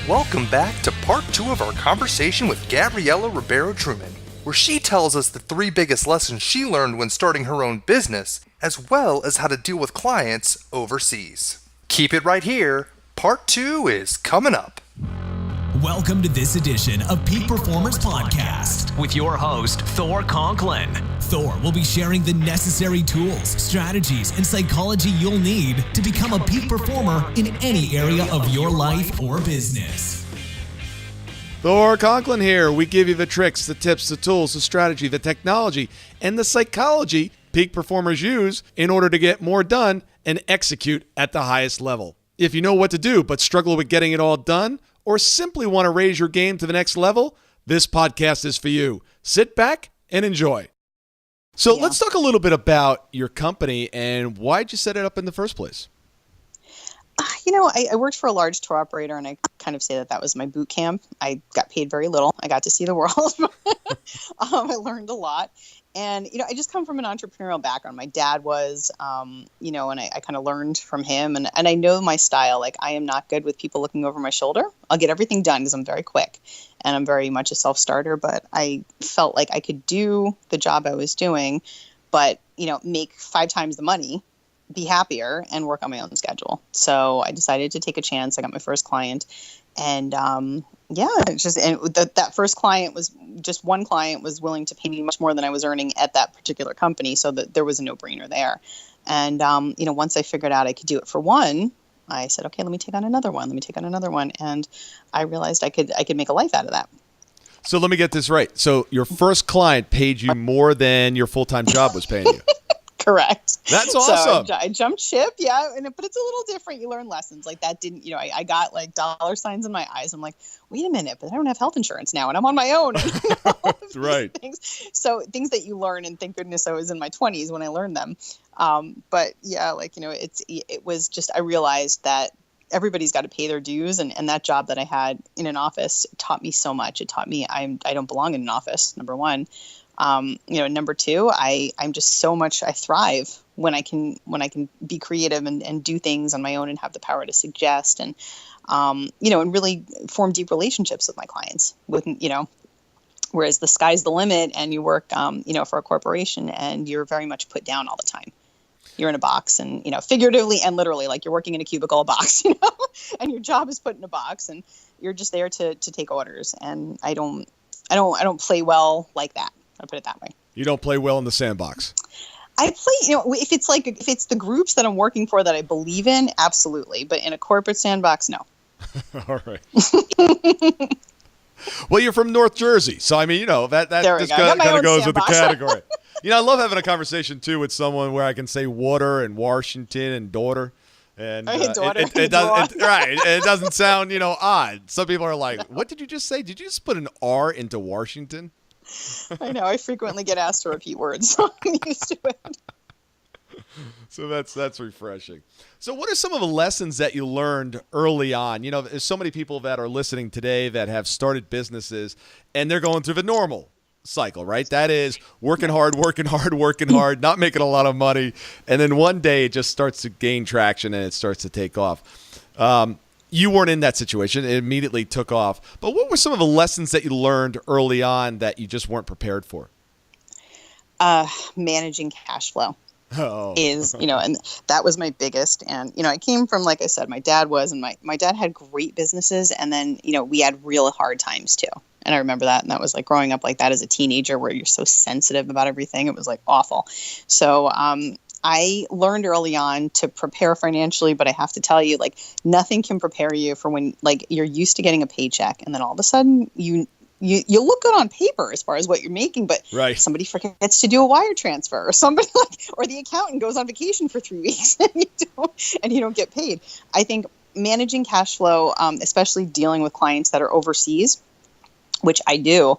Welcome back to part 2 of our conversation with Gabriella Ribeiro Truman, where she tells us the 3 biggest lessons she learned when starting her own business, as well as how to deal with clients overseas. Keep it right here. Part 2 is coming up. Welcome to this edition of Peak Performance Podcast with your host, Thor Conklin. Thor will be sharing the necessary tools, strategies, and psychology you'll need to become a peak performer in any area of your life or business. Thor Conklin here. We give you the tricks, the tips, the tools, the strategy, the technology, and the psychology peak performers use in order to get more done and execute at the highest level. If you know what to do but struggle with getting it all done, or simply want to raise your game to the next level, this podcast is for you. Sit back and enjoy. So let's talk a little bit about your company and why'd you set it up in the first place? I worked for a large tour operator, and I kind of say that was my boot camp. I got paid very little. I got to see the world. I learned a lot. And, I just come from an entrepreneurial background. My dad was, and I kind of learned from him. And I know my style. Like, I am not good with people looking over my shoulder. I'll get everything done because I'm very quick. And I'm very much a self-starter. But I felt like I could do the job I was doing, but, make 5 times the money, be happier, and work on my own schedule. So I decided to take a chance. I got my first client. And that first client was just one client was willing to pay me much more than I was earning at that particular company. So that there was a no-brainer there. And, once I figured out I could do it for one, I said, okay, let me take on another one. And I realized I could make a life out of that. So let me get this right. So your first client paid you more than your full-time job was paying you. Correct. That's awesome. So I jumped ship, but it's a little different. You learn lessons. Like that didn't, I got like dollar signs in my eyes. I'm like, wait a minute, but I don't have health insurance now, and I'm on my own. That's right. Things. So things that you learn, and thank goodness I was in my 20s when I learned them. It was just, I realized that everybody's got to pay their dues, and that job that I had in an office taught me so much. It taught me I don't belong in an office, number one. Number two, I'm just so much, I thrive when I can be creative and do things on my own and have the power to suggest and really form deep relationships with my clients whereas the sky's the limit and you work, for a corporation and you're very much put down all the time. You're in a box and, figuratively and literally, like you're working in a cubicle, a box, and your job is put in a box and you're just there to take orders. And I don't play well like that. I'll put it that way. You don't play well in the sandbox. I play, if it's the groups that I'm working for that I believe in, absolutely. But in a corporate sandbox, no. All right. Well, you're from North Jersey. So, that just kind of goes with the category. I love having a conversation, too, with someone where I can say water and Washington and daughter. And it doesn't sound, odd. Some people are like, what did you just say? Did you just put an R into Washington? I know. I frequently get asked to repeat words, so I'm used to it. So that's refreshing. So what are some of the lessons that you learned early on? There's so many people that are listening today that have started businesses, and they're going through the normal cycle, right? That is working hard, not making a lot of money, and then one day it just starts to gain traction and it starts to take off. You weren't in that situation. It immediately took off. But what were some of the lessons that you learned early on that you just weren't prepared for? Managing cash flow is, and that was my biggest. And, I came from, like I said, my dad had great businesses. And then, we had real hard times too. And I remember that. And that was like growing up like that as a teenager where you're so sensitive about everything. It was like awful. So, I learned early on to prepare financially, but I have to tell you, like, nothing can prepare you for when, like, you're used to getting a paycheck, and then all of a sudden you look good on paper as far as what you're making, but somebody forgets to do a wire transfer, or somebody or the accountant goes on vacation for 3 weeks and you don't get paid. I think managing cash flow, especially dealing with clients that are overseas, which I do,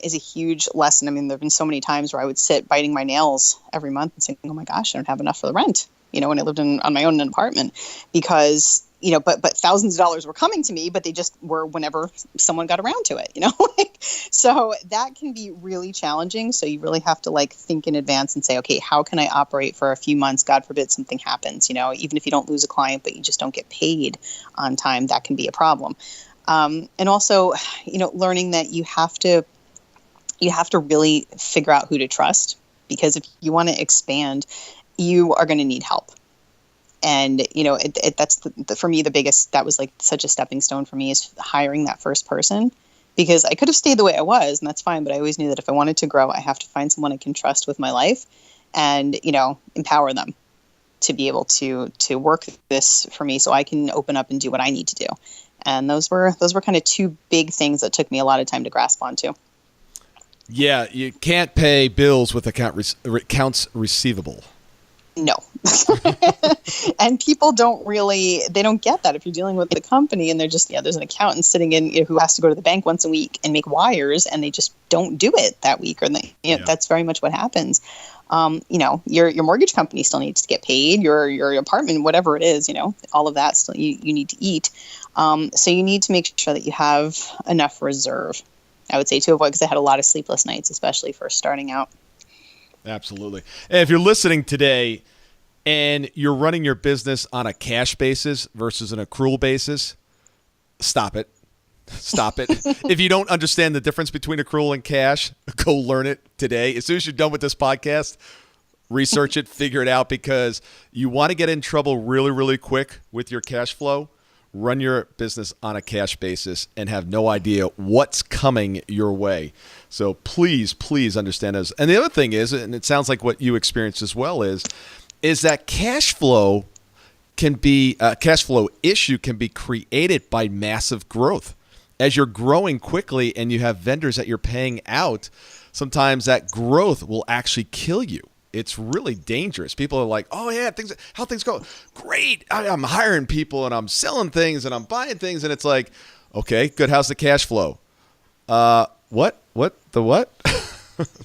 is a huge lesson. I mean, there have been so many times where I would sit biting my nails every month and saying, oh my gosh, I don't have enough for the rent, when I lived on my own in an apartment, because, but thousands of dollars were coming to me, but they just were whenever someone got around to it, so that can be really challenging. So you really have to think in advance and say, okay, how can I operate for a few months? God forbid something happens, even if you don't lose a client, but you just don't get paid on time, that can be a problem. And also, learning that you have to really figure out who to trust, because if you want to expand, you are going to need help. And, that's for me, that was like such a stepping stone for me, is hiring that first person, because I could have stayed the way I was, and that's fine. But I always knew that if I wanted to grow, I have to find someone I can trust with my life and, empower them to be able to work this for me so I can open up and do what I need to do. And those were kind of two big things that took me a lot of time to grasp onto. Yeah, you can't pay bills with accounts receivable. No. And people don't get that if you're dealing with the company and they're just, there's an accountant sitting in who has to go to the bank once a week and make wires, and they just don't do it that week. Or that's very much what happens. Your mortgage company still needs to get paid, your apartment, whatever it is, all of that still you need to eat. So you need to make sure that you have enough reserve, I would say, to avoid, because I had a lot of sleepless nights, especially first starting out. Absolutely. And if you're listening today and you're running your business on a cash basis versus an accrual basis, stop it. Stop it. If you don't understand the difference between accrual and cash, go learn it today. As soon as you're done with this podcast, research it, figure it out, because you want to get in trouble really, really quick with your cash flow. Run your business on a cash basis and have no idea what's coming your way. So please, please understand this. And the other thing is, and it sounds like what you experienced as well, is that cash flow issue can be created by massive growth. As you're growing quickly and you have vendors that you're paying out, sometimes that growth will actually kill you. It's really dangerous. People are like, oh, yeah, how things go? Great. I'm hiring people and I'm selling things and I'm buying things. And it's like, okay, good. How's the cash flow? What? The what?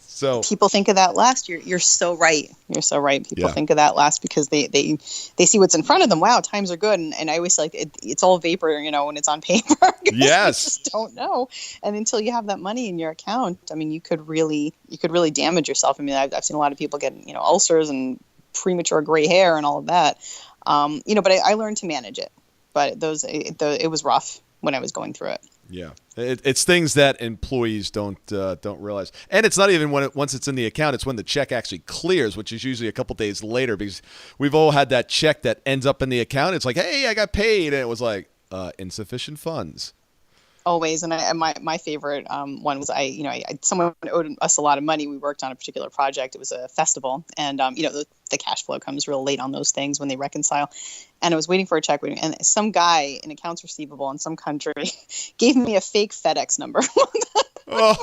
So people think of that last. You're so right. You're so right. People think of that last because they see what's in front of them. Wow, times are good. And I always say, like, it's all vapor, when it's on paper. Yes. You just don't know. And until you have that money in your account, I mean, you could really damage yourself. I mean, I've seen a lot of people get, ulcers and premature gray hair and all of that. But I learned to manage it. But it was rough when I was going through it. Yeah, it's things that employees don't realize, and it's not even once it's in the account. It's when the check actually clears, which is usually a couple days later, because we've all had that check that ends up in the account. It's like, hey, I got paid, and it was like insufficient funds. Always, and my favorite one was someone owed us a lot of money. We worked on a particular project. It was a festival, and the cash flow comes real late on those things when they reconcile. And I was waiting for a check, and some guy in accounts receivable in some country gave me a fake FedEx number of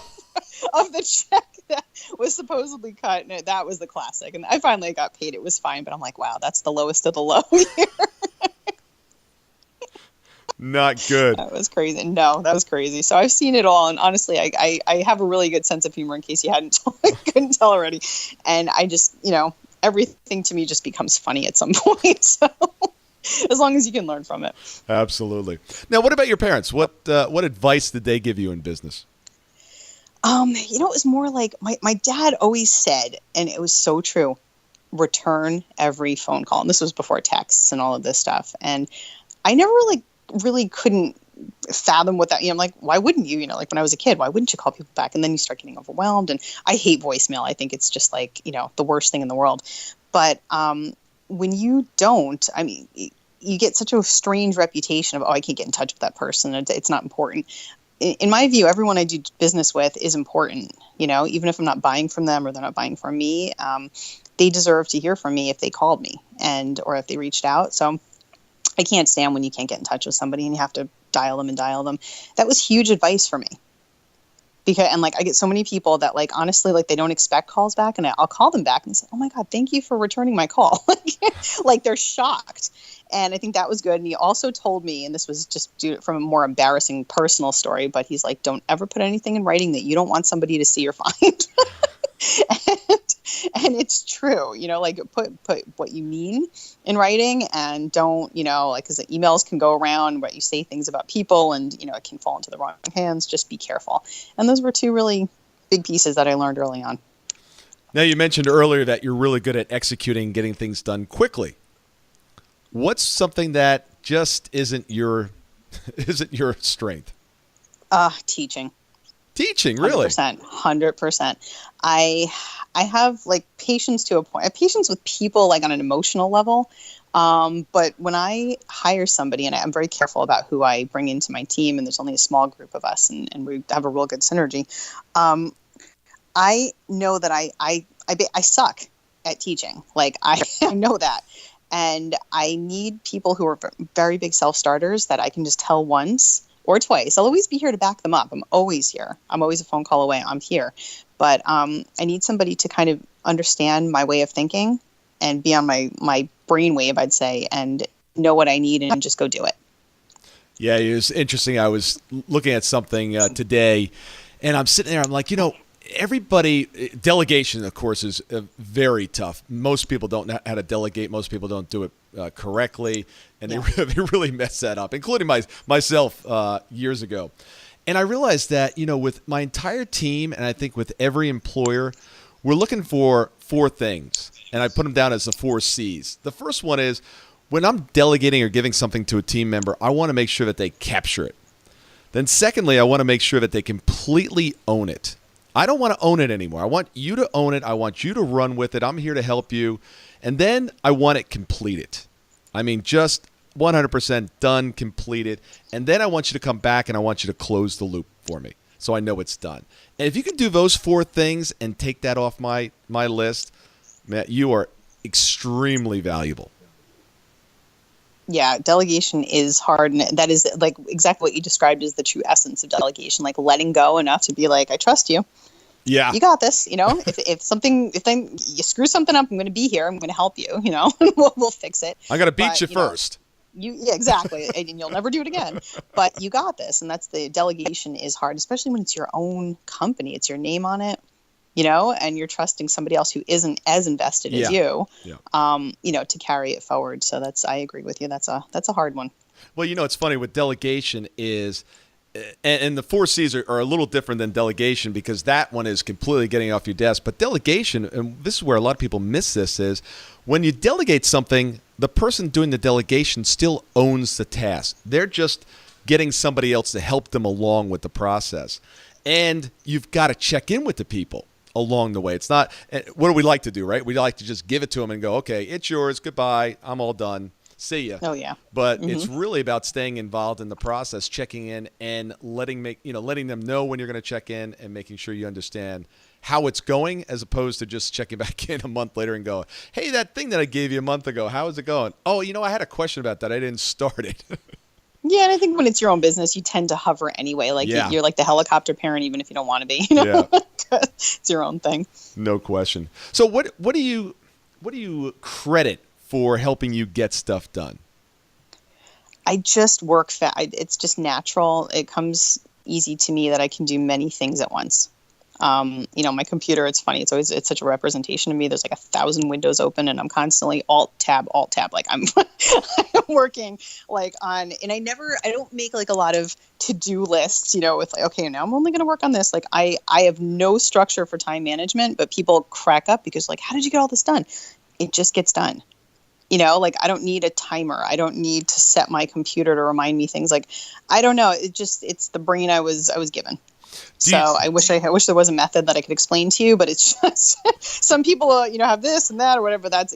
the check that was supposedly cut. And that was the classic. And I finally got paid. It was fine, but I'm like, wow, that's the lowest of the low here. Not good. That was crazy. No, that was crazy. So I've seen it all, and honestly, I have a really good sense of humor, in case you couldn't tell already. And I just, everything to me just becomes funny at some point. So as long as you can learn from it. Absolutely. Now, what about your parents? What advice did they give you in business? It was more like my dad always said, and it was so true, return every phone call. And this was before texts and all of this stuff. And I never really couldn't fathom what that, I'm like, why wouldn't you, like when I was a kid, why wouldn't you call people back? And then you start getting overwhelmed. And I hate voicemail. I think it's just like, the worst thing in the world. But when you don't, I mean, you get such a strange reputation of, I can't get in touch with that person. It's not important. In my view, everyone I do business with is important. Even if I'm not buying from them or they're not buying from me, they deserve to hear from me if they called me or if they reached out. So I can't stand when you can't get in touch with somebody and you have to dial them. That was huge advice for me. I get so many people that honestly, they don't expect calls back, and I'll call them back and say, oh my God, thank you for returning my call. They're shocked. And I think that was good. And he also told me, and this was just from a more embarrassing personal story, but he's like, don't ever put anything in writing that you don't want somebody to see or find. And it's true, put what you mean in writing, and don't, because the emails can go around where you say things about people and, it can fall into the wrong hands. Just be careful. And those were two really big pieces that I learned early on. Now, you mentioned earlier that you're really good at executing, getting things done quickly. What's something that just isn't your isn't your strength? Teaching. Teaching, really? 100%. I have like patience to a point. I have patience with people like on an emotional level. But when I hire somebody, and I'm very careful about who I bring into my team, and there's only a small group of us, and we have a real good synergy. I know that I suck at teaching. Like I know that. And I need people who are very big self-starters that I can just tell once or twice. I'll always be here to back them up. I'm always here. I'm always a phone call away. I'm here. But I need somebody to kind of understand my way of thinking and be on my brainwave, I'd say, and know what I need and just go do it. Yeah, it was interesting. I was looking at something today, and I'm sitting there. I'm like, everybody, delegation, of course, is very tough. Most people don't know how to delegate. Most people don't do it correctly, and they really mess that up, including myself years ago. And I realized that, with my entire team, and I think with every employer, we're looking for 4 things, and I put them down as the 4 C's. The first one is, when I'm delegating or giving something to a team member, I want to make sure that they capture it. Then secondly, I want to make sure that they completely own it. I don't want to own it anymore. I want you to own it. I want you to run with it. I'm here to help you. And then I want it completed. I mean, just 100% done, completed. And then I want you to come back and I want you to close the loop for me so I know it's done. And if you can do those 4 things and take that off my list, Matt, you are extremely valuable. Yeah, delegation is hard, and that is like exactly what you described as the true essence of delegation, like letting go enough to be like, I trust you. Yeah. You got this, if you screw something up, I'm going to be here. I'm going to help you, we'll fix it. I got to beat you first. Yeah, exactly. And you'll never do it again, but you got this. And that's the delegation is hard, especially when it's your own company, it's your name on it. And you're trusting somebody else who isn't as invested as you, to carry it forward. So I agree with you. That's a hard one. Well, it's funny with delegation is, and the 4 C's are a little different than delegation because that one is completely getting off your desk. But delegation, and this is where a lot of people miss this, is when you delegate something, the person doing the delegation still owns the task. They're just getting somebody else to help them along with the process. And you've got to check in with the people along the way. It's not, what do we like to do, right? We like to just give it to them and go, okay, it's yours, goodbye, I'm all done, see ya. Oh yeah. But it's really about staying involved in the process, checking in and letting them know when you're going to check in and making sure you understand how it's going, as opposed to just checking back in a month later and go, hey, that thing that I gave you a month ago, how is it going? Oh, I had a question about that. I didn't start it. Yeah, and I think when it's your own business, you tend to hover anyway. Like you're like the helicopter parent, even if you don't want to be. Yeah. It's your own thing. No question. So what do you credit for helping you get stuff done? I just work fast. It's just natural. It comes easy to me that I can do many things at once. My computer, it's funny. It's such a representation of me. There's like 1,000 windows open and I'm constantly alt tab. Like I'm working like on, and I don't make like a lot of to-do lists, with like, okay, now I'm only going to work on this. Like I have no structure for time management, but people crack up because like, how did you get all this done? It just gets done. Like I don't need a timer. I don't need to set my computer to remind me things. Like, I don't know. It's the brain I was given. I wish there was a method that I could explain to you, but it's just some people, have this and that or whatever. That's,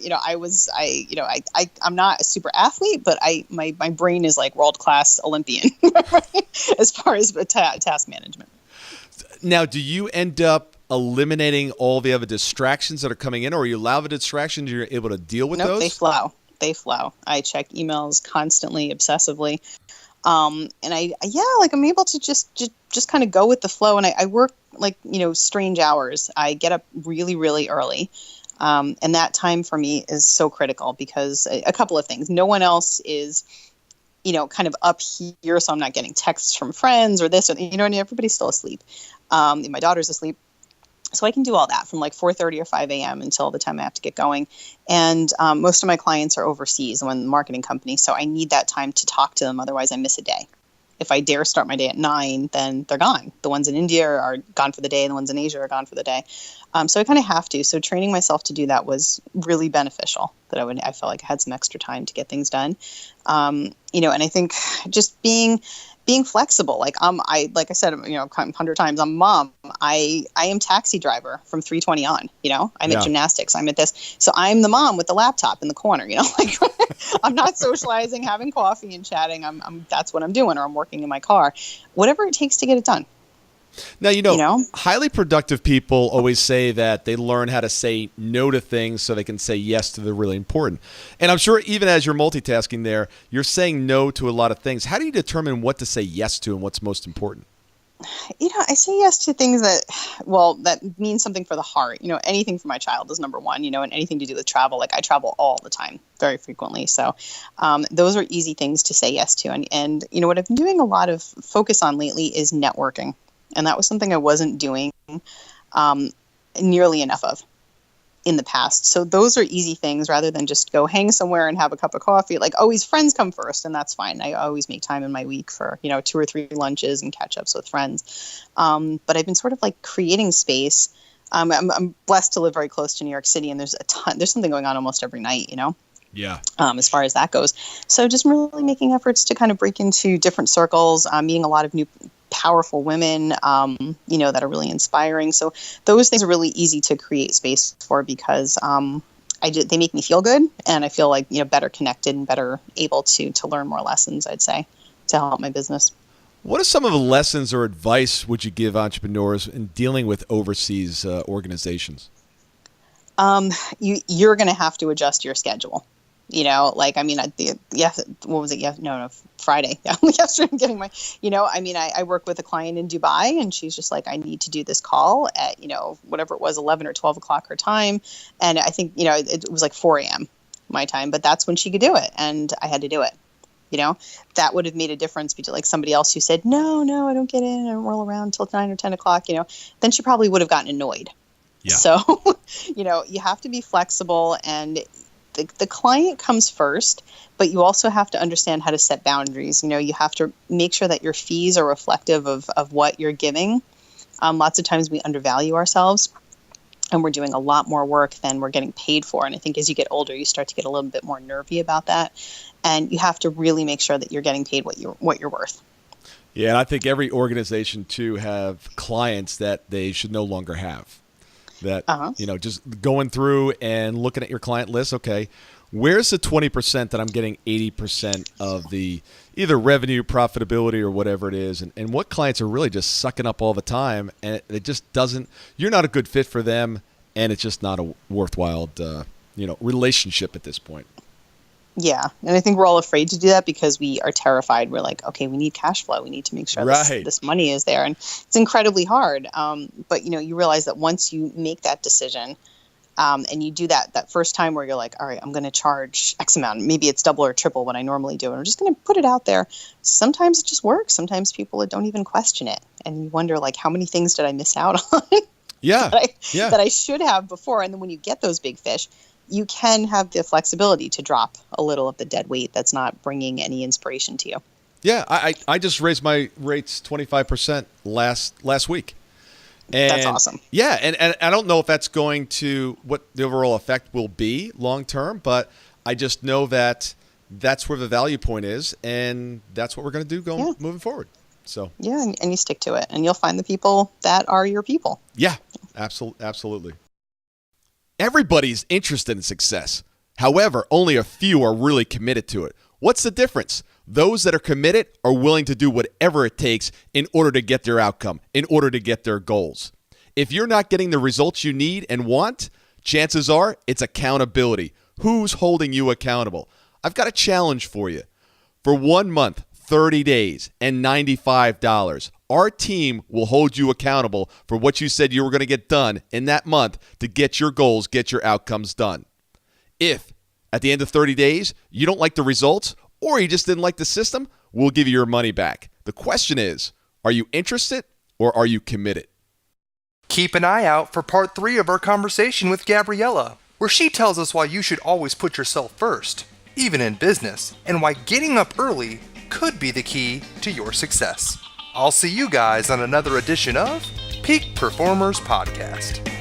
I'm not a super athlete, but my brain is like world-class Olympian as far as task management. Now, do you end up eliminating all the other distractions that are coming in, or you allow the distractions, you're able to deal with those? They flow. I check emails constantly, obsessively. And I'm able to just kind of go with the flow. And I work like, strange hours. I get up really, really early. And that time for me is so critical because a couple of things. No one else is, kind of up here. So I'm not getting texts from friends or this, or, everybody's still asleep. My daughter's asleep. So I can do all that from like 4:30 or 5 a.m. until the time I have to get going. And most of my clients are overseas. I'm in the marketing company, so I need that time to talk to them. Otherwise, I miss a day. If I dare start my day at 9, then they're gone. The ones in India are gone for the day, and the ones in Asia are gone for the day. So I kind of have to. So training myself to do that was really beneficial. That I felt like I had some extra time to get things done. And I think just being flexible. Like like I said, 100 times, I'm a mom. I am taxi driver from 3:20 on. I'm at gymnastics. I'm at this. So I'm the mom with the laptop in the corner. Like I'm not socializing, having coffee and chatting. That's what I'm doing, or I'm working in my car. Whatever it takes to get it done. Now, highly productive people always say that they learn how to say no to things so they can say yes to the really important. And I'm sure even as you're multitasking there, you're saying no to a lot of things. How do you determine what to say yes to and what's most important? I say yes to things that mean something for the heart. Anything for my child is number one, and anything to do with travel. Like I travel all the time, very frequently. So those are easy things to say yes to. And what I've been doing a lot of focus on lately is networking. And that was something I wasn't doing nearly enough of in the past. So those are easy things rather than just go hang somewhere and have a cup of coffee. Like always, friends come first, and that's fine. I always make time in my week for 2 or 3 lunches and catch ups with friends. But I've been sort of like creating space. I'm blessed to live very close to New York City, and there's something going on almost every night. Yeah. As far as that goes. So just really making efforts to kind of break into different circles, meeting a lot of new powerful women, that are really inspiring. So those things are really easy to create space for because they make me feel good, and I feel like better connected and better able to learn more lessons, I'd say, to help my business. What are some of the lessons or advice would you give entrepreneurs in dealing with overseas organizations? You're going to have to adjust your schedule. What was it? No, Friday. Yeah, yesterday I'm getting I work with a client in Dubai, and she's just like, I need to do this call at, whatever it was, 11 or 12 o'clock her time. And I think, it was like 4 a.m. my time, but that's when she could do it. And I had to do it. That would have made a difference between like somebody else who said, no, I don't get in. I don't roll around until 9 or 10 o'clock, then she probably would have gotten annoyed. Yeah. So, you have to be flexible, and the client comes first, but you also have to understand how to set boundaries. You have to make sure that your fees are reflective of what you're giving. Lots of times we undervalue ourselves, and we're doing a lot more work than we're getting paid for. And I think as you get older, you start to get a little bit more nervy about that. And you have to really make sure that you're getting paid what you're worth. Yeah, and I think every organization, too, have clients that they should no longer have. That, just going through and looking at your client list, okay, where's the 20% that I'm getting 80% of the either revenue, profitability, or whatever it is, and what clients are really just sucking up all the time, and it just doesn't, you're not a good fit for them, and it's just not a worthwhile, relationship at this point. Yeah. And I think we're all afraid to do that because we are terrified. We're like, okay, we need cash flow. We need to make sure this money is there. And it's incredibly hard. But, you realize that once you make that decision and you do that first time where you're like, all right, I'm going to charge X amount. Maybe it's double or triple what I normally do. And I'm just going to put it out there. Sometimes it just works. Sometimes people don't even question it. And you wonder, like, how many things did I miss out on? That I should have before. And then when you get those big fish, you can have the flexibility to drop a little of the dead weight that's not bringing any inspiration to you. Yeah, I just raised my rates 25% last week. And that's awesome. Yeah, and I don't know if that's going to, what the overall effect will be long term, but I just know that that's where the value point is, and that's what we're going to do moving forward. So yeah, and you stick to it, and you'll find the people that are your people. Yeah, absolutely. Everybody's interested in success. However, only a few are really committed to it. What's the difference? Those that are committed are willing to do whatever it takes in order to get their outcome, in order to get their goals. If you're not getting the results you need and want, chances are it's accountability. Who's holding you accountable? I've got a challenge for you. For 1 month, 30 days, and $95, our team will hold you accountable for what you said you were going to get done in that month to get your goals, get your outcomes done. If at the end of 30 days you don't like the results or you just didn't like the system, we'll give you your money back. The question is, are you interested or are you committed? Keep an eye out for part 3 of our conversation with Gabriella, where she tells us why you should always put yourself first, even in business, and why getting up early could be the key to your success. I'll see you guys on another edition of Peak Performers Podcast.